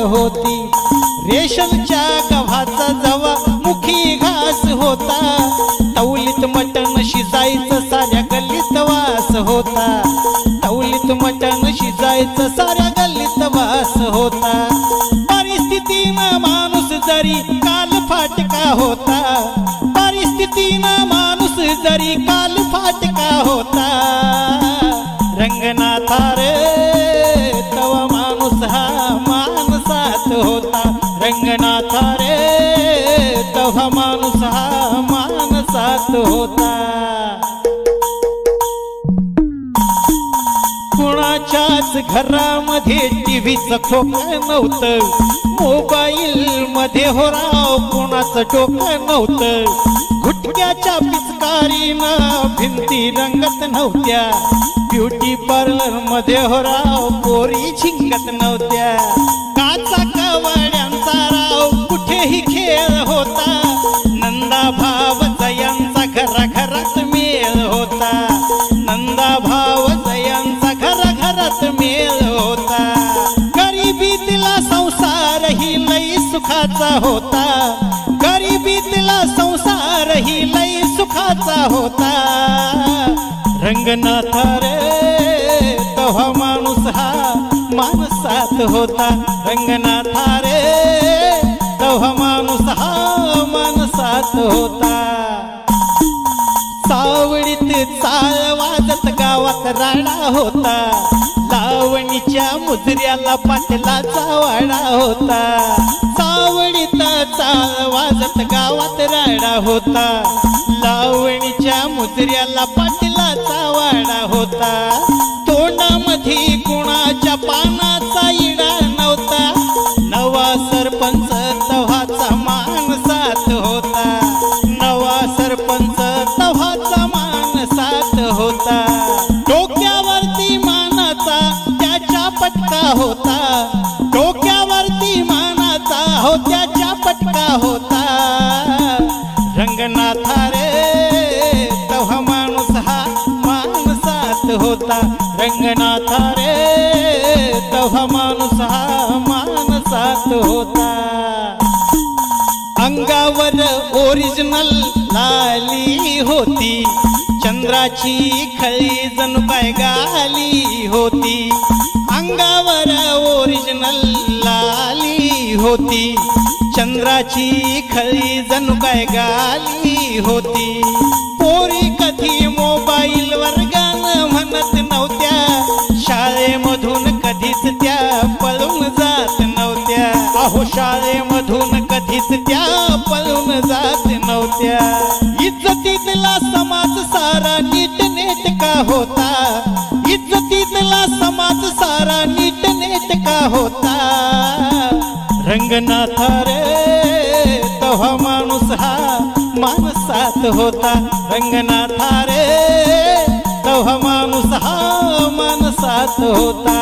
होती। रेशमच्या गव्हाचा जवा मुखी घास होता, तवलीत मटण शिजायचं साऱ्या गल्लीत वास होता, तवलीत मटण शिजायचं साऱ्या गल्लीत वास होता। परिस्थितीनं माणूस जरी काल फाटका होता, परिस्थितीनं माणूस जरी काल फाटका होता, रंगनाथा रे तवा माणूस हा माणसात होता, रंगनाथा रे तवा माणूस हा माणसात होता। कुणाच्याच घरामध्ये टीव्हीचं खोकं नव्हतं, मोबाईल मध्ये हो राव कुणाचं डोकं नव्हतं, गुटख्याच्या पिचकारीनं भिंती रंगत नव्हत्या, ब्युटी पार्लर मध्ये हो राव पोरी झिंगत नव्हत्या, काचा कवाड्यांचा राव कुठेही खेळ होता, नंदा भाव जयांचा घराघरात मेळ होता, नंदा भाव जयांचा घराघरात मेळ होता। गरिबीतला संसार ही लई सुखाचा होता, गरिबीतला संसार ही लई सुखाचा होता, रंगनाथा रे तवा माणूस हा माणसात होता, रंगनाथा रे तवा माणूस हा माणसात होता। सावळीत चाळ वाजत गावात राडा होता, लावणीच्या मुजऱ्याला पाटलाचा वाडा होता, सावळीत चाळ वाजत गावात राडा होता, लावणीच्या मुजऱ्याला पाटलाचा वाडा होता। तोंडामध्ये कुणाच्या पानाचा इडा नव्हता, नवा सरपंच तव्हाचा माणसात होता, नवा सरपंच तव्हाचा माणसात होता। डोक्यावरती मानाचा त्याच्या पटका होता, डोक्यावरती मानाचा हो त्याच्या पटका होता, रंगनाथा रे तव्हा माणूस हा माणसात होता, रंगनाथा रे तव्हा माणूस हा माणसात होता। अंगावर ओरिजिनल लाली होती, चंद्राची खळी जणू काय गाली होती, अंगावर ओरिजिनल लाली होती, चंद्राची खळी जणू काय गाली होती। पोरी कधी मोबाईल वर गाणं म्हणत नव्हत्या, शाळेमधून कधीच त्या पळून जात नव्हत्या, अहो शाळेमधून कधीच त्या पळून जात नव्हत्या। इज्जतीतला समाज सारा नीटनेटका होता, इज्जतीतला समाज सारा नीटनेटका होता, रंगनाथा रे तव्हा माणूस हा माणसात होता, रंगनाथा रे तव्हा माणूस हा माणसात होता।